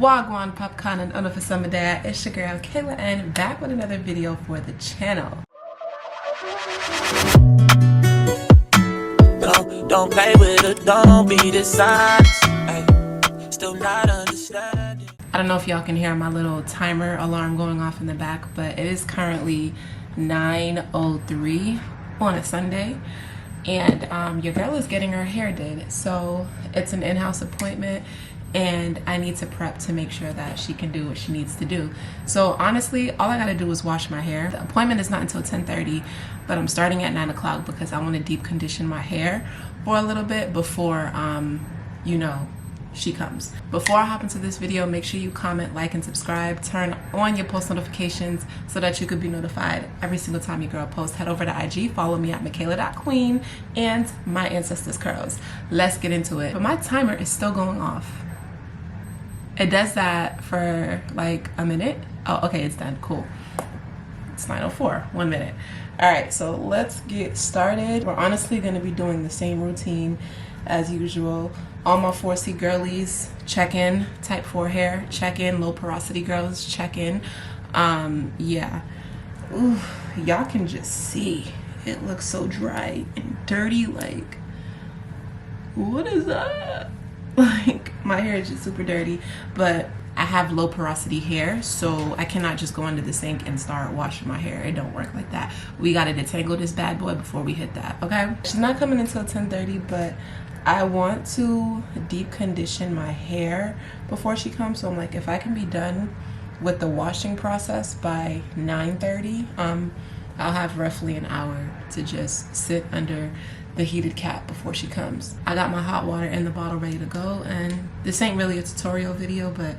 Wagwan popcorn and honor for summer dad. It's your girl Kayla and back with another video for the channel. Don't play with it, don't be dishonest. Still not understanding. I don't know if y'all can hear my little timer alarm going off in the back, but it is currently 9:03 on a Sunday, and your girl is getting her hair did. So it's an in-house appointment, and I need to prep to make sure that she can do what she needs to do. So honestly, all I gotta do is wash my hair. The appointment is not until 10:30, but I'm starting at 9 o'clock because I want to deep condition my hair for a little bit before she comes. Before I hop into this video, make sure you comment, like, and subscribe. Turn on your post notifications so that you could be notified every single time your girl posts. Head over to IG, follow me at Michaela.queen and My Ancestors Curls. Let's get into it. But my timer is still going off. It does that for like a minute. Oh, okay, it's done. Cool. It's 9:04, 1 minute. All right, so let's get started. We're honestly gonna be doing the same routine as usual. All my 4C girlies, check in. Type 4 hair, check in. Low porosity girls, check in. Yeah. Ooh, y'all can just see. It looks so dry and dirty. Like, what is that? Like, my hair is just super dirty, but I have low porosity hair, so I cannot just go into the sink and start washing my hair. It don't work like that. We gotta detangle this bad boy before we hit that, okay? She's not coming until 10:30, but I want to deep condition my hair before she comes. So I'm like, if I can be done with the washing process by 9:30, I'll have roughly an hour to just sit under the heated cap before she comes. I got my hot water in the bottle ready to go, and this ain't really a tutorial video, but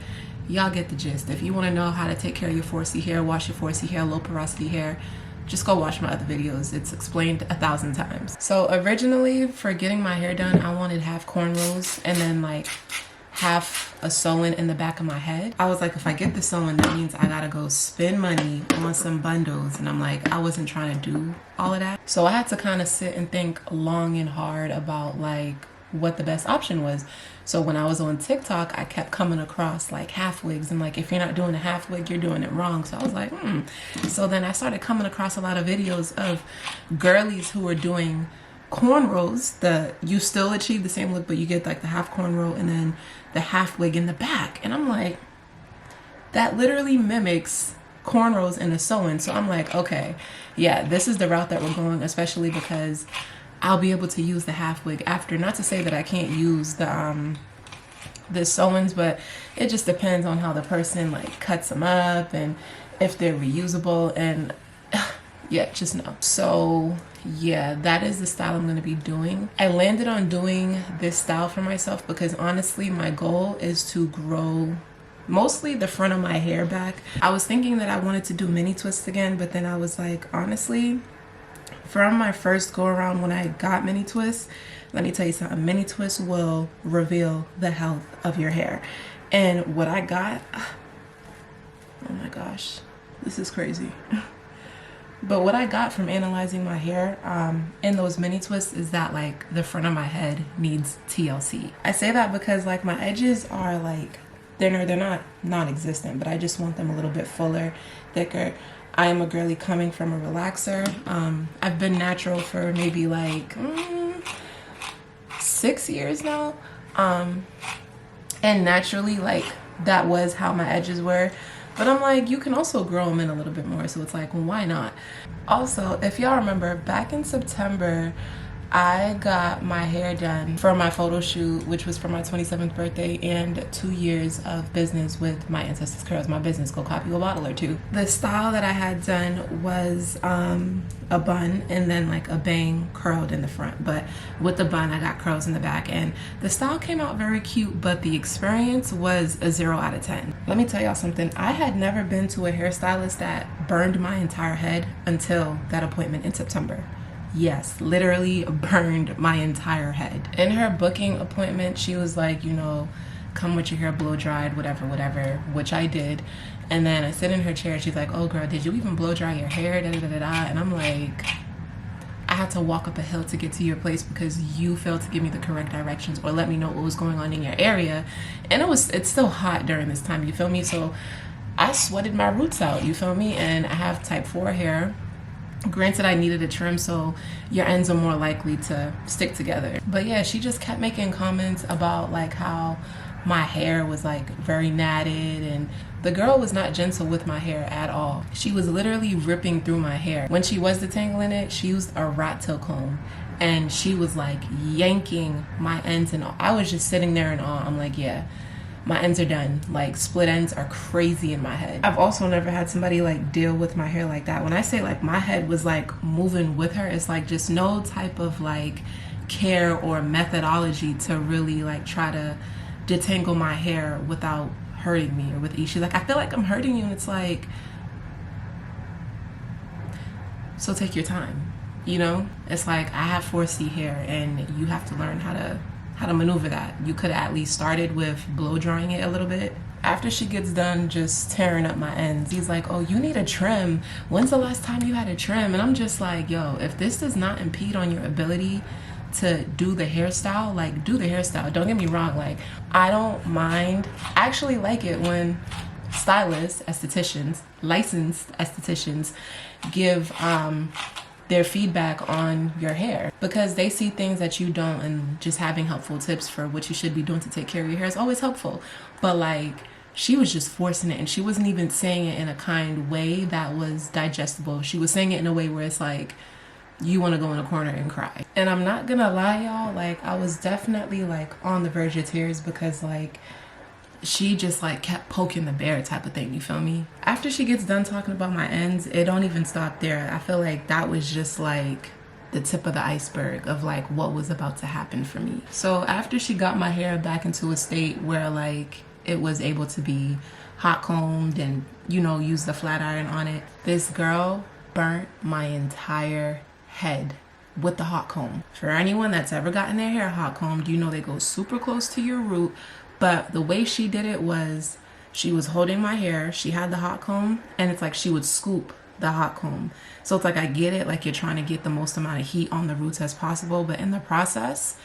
y'all get the gist. If you want to know how to take care of your 4C hair, wash your 4C hair, low porosity hair, just go watch my other videos. It's explained 1,000 times. So originally, for getting my hair done, I wanted half cornrows and then like half a sew-in in the back of my head. I was like, if I get the sew-in, that means I gotta go spend money on some bundles, and I'm like, I wasn't trying to do all of that. So I had to kind of sit and think long and hard about like what the best option was. So when I was on TikTok, I kept coming across like half wigs, and like, if you're not doing a half wig, you're doing it wrong. So I was like, So then I started coming across a lot of videos of girlies who were doing cornrows. You still achieve the same look, but you get like the half cornrow and then the half wig in the back. And I'm like, that literally mimics cornrows in a sew-in. So I'm like, okay, yeah, this is the route that we're going, especially because I'll be able to use the half wig after. Not to say that I can't use the sew-ins, but it just depends on how the person like cuts them up and if they're reusable, and yeah, just know. So yeah, that is the style I'm going to be doing. I landed on doing this style for myself because honestly my goal is to grow mostly the front of my hair back. I was thinking that I wanted to do mini twists again, but then I was like, honestly, from my first go around when I got mini twists, let me tell you something, mini twists will reveal the health of your hair. And what I got, oh my gosh, this is crazy. But what I got from analyzing my hair in those mini twists is that like the front of my head needs TLC. I say that because like my edges are like, they're not non-existent, but I just want them a little bit fuller, thicker. I am a girly coming from a relaxer. I've been natural for maybe like 6 years now. And naturally, like, that was how my edges were. But I'm like, you can also grow them in a little bit more. So it's like, well, why not? Also, if y'all remember, back in September, I got my hair done for my photo shoot, which was for my 27th birthday, and 2 years of business with My Ancestors Curls, my business. Go copy a bottle or two. The style that I had done was a bun and then like a bang curled in the front. But with the bun, I got curls in the back, and the style came out very cute, but the experience was a 0 out of 10. Let me tell y'all something. I had never been to a hairstylist that burned my entire head until that appointment in September. Yes, literally burned my entire head. In her booking appointment, she was like, you know, come with your hair blow dried, whatever, which I did. And then I sit in her chair, she's like, oh girl, did you even blow dry your hair? Da, da, da, da. And I'm like, I had to walk up a hill to get to your place because you failed to give me the correct directions or let me know what was going on in your area. And it's still hot during this time, you feel me? So I sweated my roots out, you feel me? And I have type 4 hair. Granted, I needed a trim, so your ends are more likely to stick together. But yeah, she just kept making comments about like how my hair was like very matted, and the girl was not gentle with my hair at all. She was literally ripping through my hair. When she was detangling it, she used a rat tail comb and she was like yanking my ends, and I was just sitting there in awe. I'm like, yeah, my ends are done. Like, split ends are crazy in my head. I've also never had somebody like deal with my hair like that. When I say like my head was like moving with her, it's like just no type of like care or methodology to really like try to detangle my hair without hurting me or with ease. She's like, I feel like I'm hurting you, and it's like, so take your time, you know? It's like, I have 4C hair and you have to learn how to maneuver that. You could have at least started with blow drying it a little bit. After she gets done just tearing up my ends, he's like, oh, you need a trim. When's the last time you had a trim? And I'm just like, yo, if this does not impede on your ability to do the hairstyle, like, do the hairstyle. Don't get me wrong, like, I don't mind. I actually like it when stylists, estheticians, licensed estheticians give their feedback on your hair, because they see things that you don't, and just having helpful tips for what you should be doing to take care of your hair is always helpful. But like, she was just forcing it, and she wasn't even saying it in a kind way that was digestible. She was saying it in a way where it's like, you want to go in a corner and cry. And I'm not gonna lie, y'all, like, I was definitely like on the verge of tears, because like, she just like kept poking the bear type of thing, you feel me? After she gets done talking about my ends, it don't even stop there. I feel like that was just like the tip of the iceberg of like what was about to happen for me. So after she got my hair back into a state where like it was able to be hot combed and, you know, use the flat iron on it, this girl burnt my entire head with the hot comb. For anyone that's ever gotten their hair hot combed, you know they go super close to your root. But the way she did it was, she was holding my hair, she had the hot comb, and it's like she would scoop the hot comb. So it's like, I get it, like you're trying to get the most amount of heat on the roots as possible, but in the process,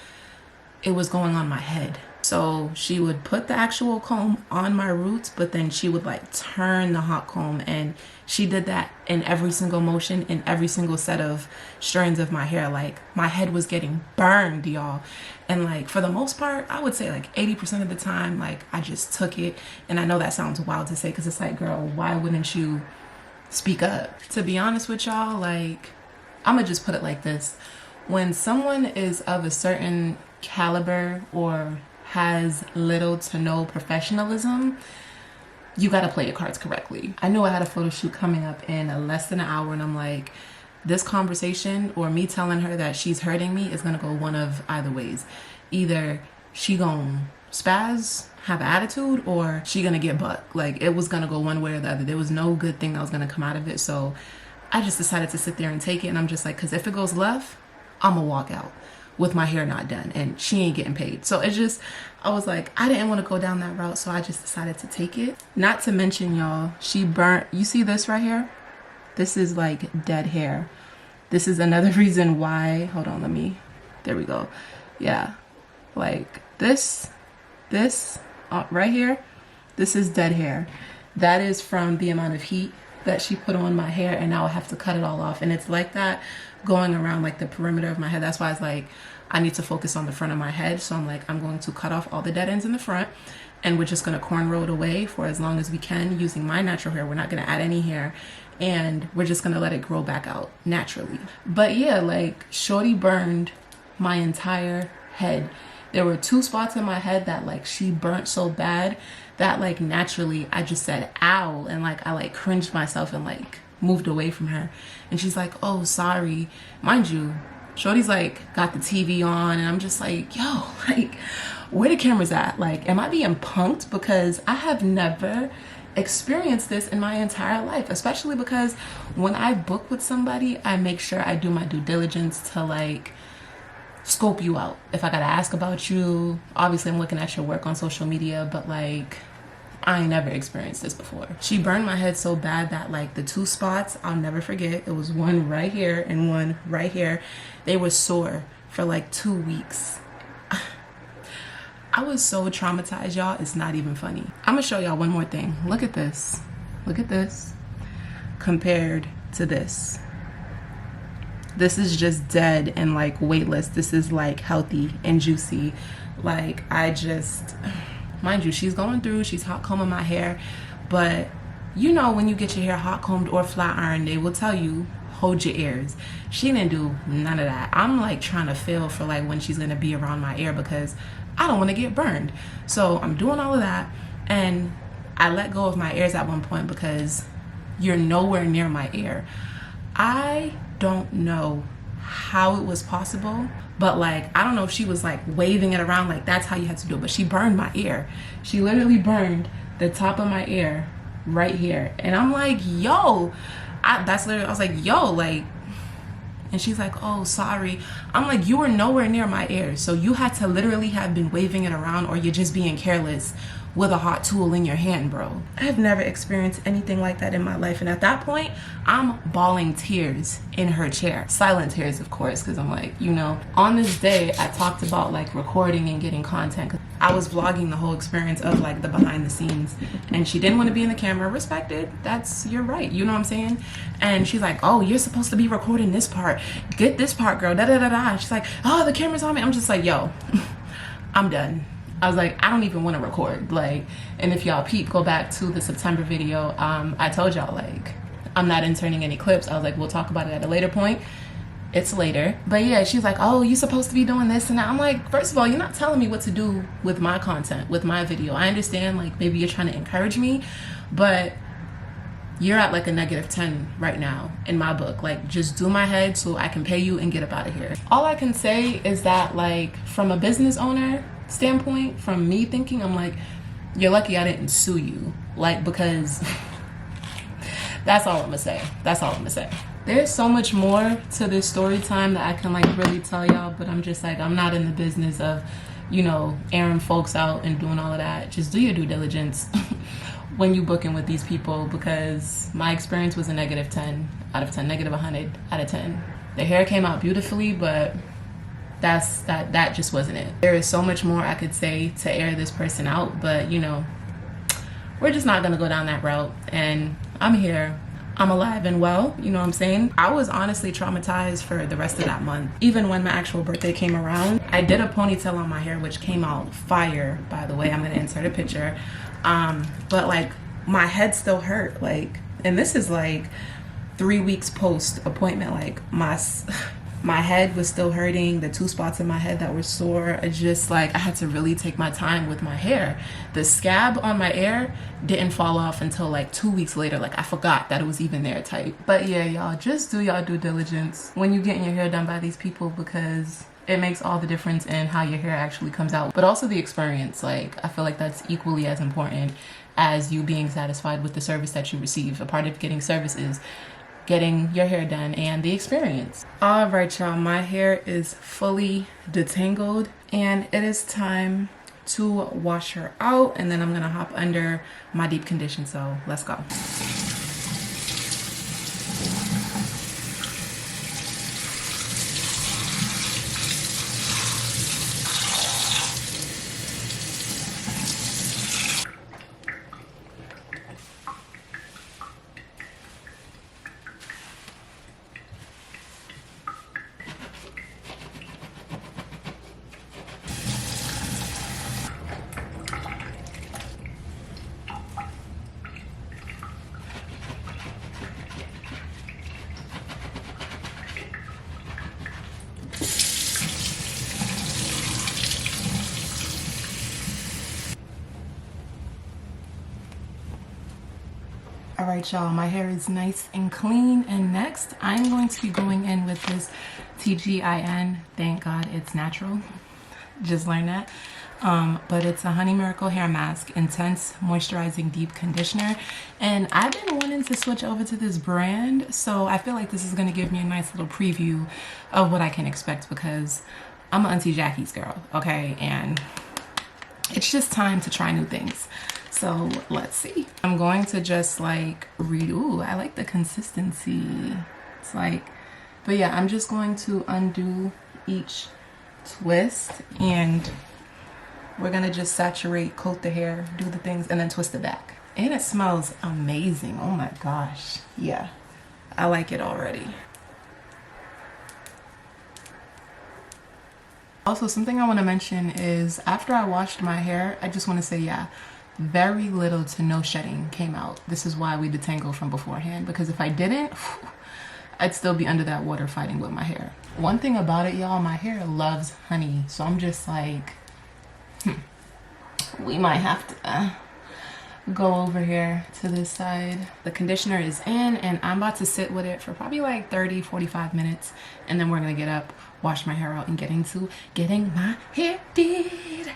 it was going on my head. So she would put the actual comb on my roots, but then she would like turn the hot comb, and she did that in every single motion, in every single set of strands of my hair. Like, my head was getting burned, y'all. And like, for the most part, I would say like 80% of the time, like, I just took it. And I know that sounds wild to say, because it's like, girl, why wouldn't you speak up? To be honest with y'all, like, I'm gonna just put it like this. When someone is of a certain caliber or has little to no professionalism, you gotta play your cards correctly. I knew I had a photo shoot coming up in less than an hour, and I'm like, this conversation or me telling her that she's hurting me is gonna go one of either ways. Either she gonna spaz, have an attitude, or she gonna get bucked. Like, it was gonna go one way or the other. There was no good thing that was gonna come out of it. So I just decided to sit there and take it. And I'm just like, because if it goes left, I'm gonna walk out with my hair not done, and she ain't getting paid. So it's just, I was like, I didn't want to go down that route, so I just decided to take it. Not to mention, y'all, she burnt, you see this right here? This is like dead hair. This is another reason why, hold on, there we go. Yeah, like this right here, this is dead hair. That is from the amount of heat that she put on my hair, and now I have to cut it all off. And it's like that going around like the perimeter of my head. That's why it's like, I need to focus on the front of my head. So I'm like, I'm going to cut off all the dead ends in the front, and we're just gonna cornrow it away for as long as we can using my natural hair. We're not gonna add any hair, and we're just gonna let it grow back out naturally. But yeah, like, shorty burned my entire head. There were 2 spots in my head that like she burnt so bad that like naturally I just said ow, and like I like cringed myself and like moved away from her. And she's like, oh, sorry. Mind you, shorty's like got the TV on, and I'm just like, yo, like, where the cameras at? Like, am I being punked? Because I have never experienced this in my entire life, especially because when I book with somebody, I make sure I do my due diligence to like scope you out. If I gotta ask about you, obviously I'm looking at your work on social media, but like, I ain't never experienced this before. She burned my head so bad that like the 2 spots, I'll never forget, it was one right here and one right here. They were sore for like 2 weeks. I was so traumatized, y'all. It's not even funny. I'm gonna show y'all one more thing. Look at this. Look at this compared to this. This is just dead and like weightless. This is like healthy and juicy. Like I just, mind you, she's going through, she's hot combing my hair, but you know when you get your hair hot combed or flat ironed, they will tell you, hold your ears. She didn't do none of that. I'm like trying to feel for like when she's gonna be around my ear because I don't want to get burned. So I'm doing all of that, and I let go of my ears at one point because you're nowhere near my ear. I don't know how it was possible, but like I don't know if she was like waving it around like that's how you had to do it, but she burned my ear. She literally burned the top of my ear right here, and I'm like, yo, I was like, yo, like, and she's like, oh, sorry. I'm like, you were nowhere near my ear, so you had to literally have been waving it around, or you're just being careless with a hot tool in your hand, bro. I have never experienced anything like that in my life, and at that point I'm bawling tears in her chair. Silent tears, of course, because I'm like, you know, on this day I talked about like recording and getting content. I was vlogging the whole experience of like the behind the scenes, and she didn't want to be in the camera. Respected, that's your right, you know what I'm saying? And she's like, oh, you're supposed to be recording this part, get this part, girl, da da da da. She's like, oh, the camera's on me. I'm just like, yo, I'm done. I was like, I don't even want to record. Like, and if y'all peep, go back to the September video. I told y'all like I'm not inserting any clips. I was like, we'll talk about it at a later point. It's later. But yeah, she's like, oh, you're supposed to be doing this and that. I'm like, first of all, you're not telling me what to do with my content, with my video. I understand like maybe you're trying to encourage me, but you're at like a -10 right now in my book. Like, just do my head so I can pay you and get up out of here. All I can say is that like from a business owner standpoint, from me thinking, I'm like, you're lucky I didn't sue you, like, because that's all I'm gonna say. That's all I'm gonna say. There's so much more to this story time that I can like really tell y'all, but I'm just like, I'm not in the business of, you know, airing folks out and doing all of that. Just do your due diligence when you booking with these people, because my experience was a -10 out of 10, -100 out of 10. The hair came out beautifully, but that just wasn't it. There is so much more I could say to air this person out, but you know, we're just not gonna go down that route. And I'm here, I'm alive and well, you know what I'm saying? I was honestly traumatized for the rest of that month. Even when my actual birthday came around, I did a ponytail on my hair, which came out fire, by the way. I'm gonna insert a picture. But like my head still hurt, like, and this is like 3 weeks post appointment. Like my head was still hurting, the 2 spots in my head that were sore. I just like, I had to really take my time with my hair. The scab on my ear didn't fall off until like 2 weeks later. Like I forgot that it was even there type. But yeah, y'all, just do y'all due diligence when you getting your hair done by these people, because it makes all the difference in how your hair actually comes out. But also the experience, like I feel like that's equally as important as you being satisfied with the service that you receive. A part of getting service is getting your hair done and the experience. All right, y'all, my hair is fully detangled and it is time to wash her out, and then I'm gonna hop under my deep condition. So let's go. All right, y'all, my hair is nice and clean, and next I'm going to be going in with this TGIN, thank God it's natural, just learned that, but it's a Honey Miracle hair mask, intense moisturizing deep conditioner, and I've been wanting to switch over to this brand, so I feel like this is going to give me a nice little preview of what I can expect, because I'm an Auntie Jackie's girl, okay, and it's just time to try new things. So let's see. I'm going to just like ooh, I like the consistency. It's like, but yeah, I'm just going to undo each twist and we're gonna just saturate, coat the hair, do the things, and then twist it back. And it smells amazing. Oh my gosh. Yeah, I like it already. Also, something I want to mention is after I washed my hair, I just want to say, yeah, very little to no shedding came out. This is why we detangled from beforehand, because if I didn't, I'd still be under that water fighting with my hair. One thing about it, y'all, my hair loves honey. So I'm just like, we might have to go over here to this side. The conditioner is in and I'm about to sit with it for probably like 30-45 minutes, and then we're gonna get up, wash my hair out, and get into getting my hair did.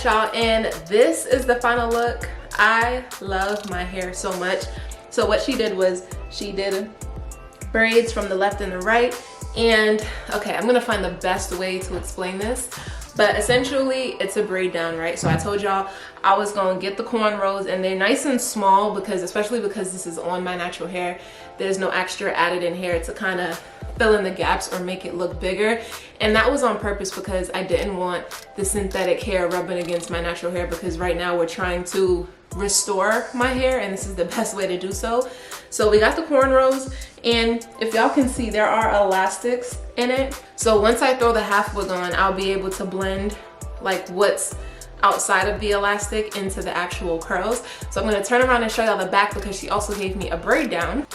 Y'all, and this is the final look. I love my hair so much. So what she did was she did braids from the left and the right, and okay, I'm gonna find the best way to explain this, but essentially it's a braid down, right? So I told y'all I was gonna get the cornrows, and they're nice and small because, especially because this is on my natural hair, there's no extra added in here to kind of fill in the gaps or make it look bigger. And that was on purpose because I didn't want the synthetic hair rubbing against my natural hair, because right now we're trying to restore my hair and this is the best way to do so. So we got the cornrows, and if y'all can see, there are elastics in it. So once I throw the half wig on, I'll be able to blend like what's outside of the elastic into the actual curls. So I'm gonna turn around and show y'all the back, because she also gave me a braid down.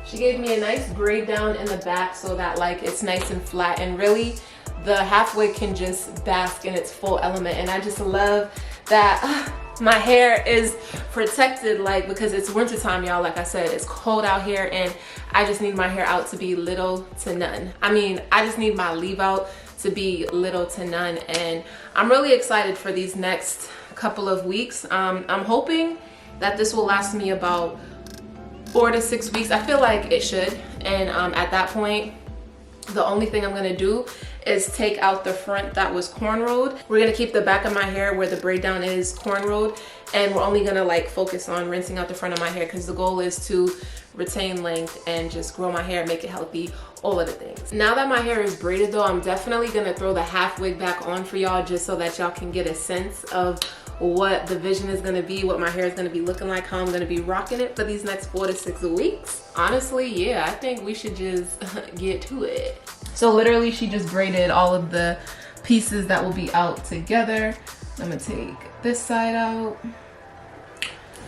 She gave me a nice braid down in the back so that like it's nice and flat, and really the half wig can just bask in its full element. And I just love that my hair is protected, like, because it's winter time, y'all. Like I said, it's cold out here and I just need my hair out to be little to none. I mean, I just need my leave out to be little to none, and I'm really excited for these next couple of weeks. I'm hoping that this will last me about 4 to 6 weeks. I feel like it should, and at that point the only thing I'm gonna do is take out the front that was cornrowed. We're gonna keep the back of my hair where the braid down is cornrowed, and we're only gonna like focus on rinsing out the front of my hair, because the goal is to retain length and just grow my hair, make it healthy, all of the things. Now that my hair is braided though, I'm definitely gonna throw the half wig back on for y'all, just so that y'all can get a sense of what the vision is gonna be, what my hair is gonna be looking like, how I'm gonna be rocking it for these next 4 to 6 weeks. Honestly, yeah, I think we should just get to it. So literally she just braided all of the pieces that will be out together. I'm gonna take this side out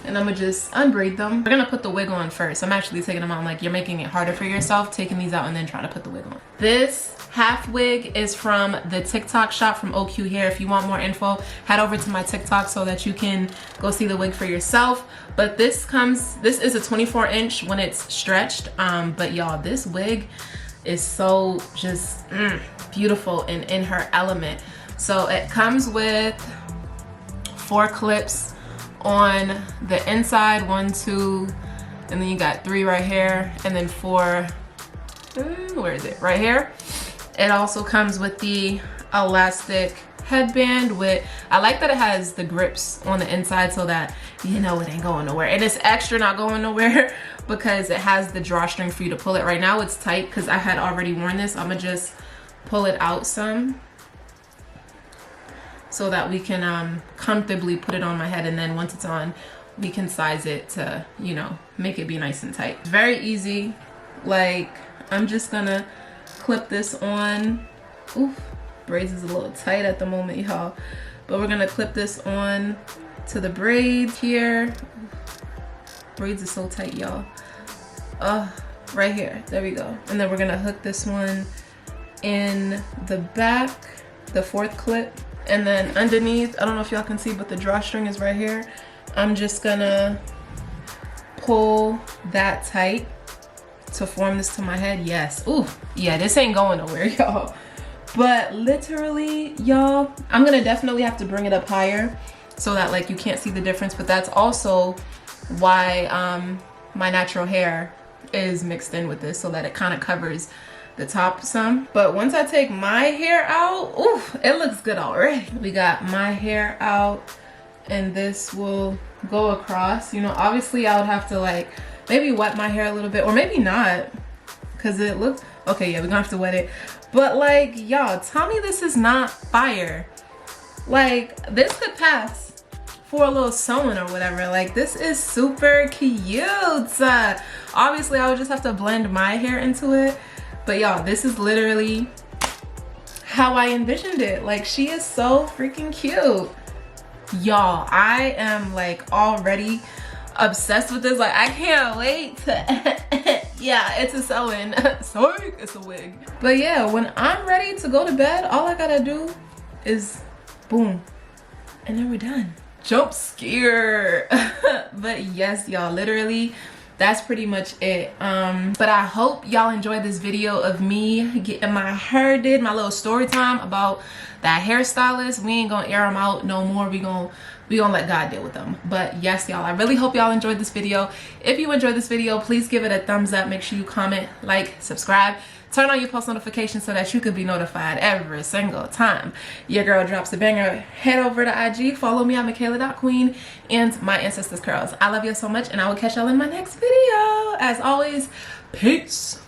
and I'm gonna just unbraid them. We're gonna put the wig on first. I'm actually taking them out. I'm like, you're making it harder for yourself, taking these out and then trying to put the wig on. This half wig is from the TikTok shop from OQ Hair. If you want more info, head over to my TikTok so that you can go see the wig for yourself. But this is a 24-inch when it's stretched. But y'all, this wig is so just beautiful and in her element. So it comes with 4 clips on the inside, 1, 2, and then you got 3 right here, and then 4, where is it? Right here. It also comes with the elastic headband with, I like that it has the grips on the inside so that you know it ain't going nowhere. And it's extra not going nowhere because it has the drawstring for you to pull it. Right now it's tight because I had already worn this. I'm gonna just pull it out some so that we can comfortably put it on my head, and then once it's on, we can size it to, you know, make it be nice and tight. It's very easy. Like, I'm just gonna clip this on. Oof, braids is a little tight at the moment, y'all, but we're gonna clip this on to the braids here. Braids is so tight, y'all. Right here, there we go. And then we're gonna hook this one in the back, the 4th clip, and then underneath, I don't know if y'all can see, but the drawstring is right here. I'm just gonna pull that tight to form this to my head. Yes. Ooh, yeah, this ain't going nowhere, y'all. But literally, y'all, I'm gonna definitely have to bring it up higher so that like you can't see the difference, but that's also why my natural hair is mixed in with this, so that it kind of covers the top some. But once I take my hair out, ooh, it looks good already. We got my hair out, and this will go across. You know, obviously I would have to like maybe wet my hair a little bit, or maybe not, because it looks okay. Yeah, we're gonna have to wet it. But like, y'all, tell me this is not fire. Like, this could pass for a little sewing or whatever. Like, this is super cute. Obviously I would just have to blend my hair into it, but y'all, this is literally how I envisioned it. Like, she is so freaking cute. Y'all, I am like already obsessed with this. Like, I can't wait to yeah, it's a sew-in. Sorry, it's a wig. But yeah, when I'm ready to go to bed, all I gotta do is boom, and then we're done. Jump scare. But yes, y'all, literally that's pretty much it. But I hope y'all enjoyed this video of me getting my hair did, my little story time about that hairstylist. We ain't gonna air them out no more. We gonna let God deal with them. But yes, y'all, I really hope y'all enjoyed this video. If you enjoyed this video, please give it a thumbs up. Make sure you comment, like, subscribe, turn on your post notifications so that you can be notified every single time your girl drops a banger. Head over to IG, follow me at Michaela.queen and my ancestors curls. I love you so much, and I will catch y'all in my next video. As always, peace.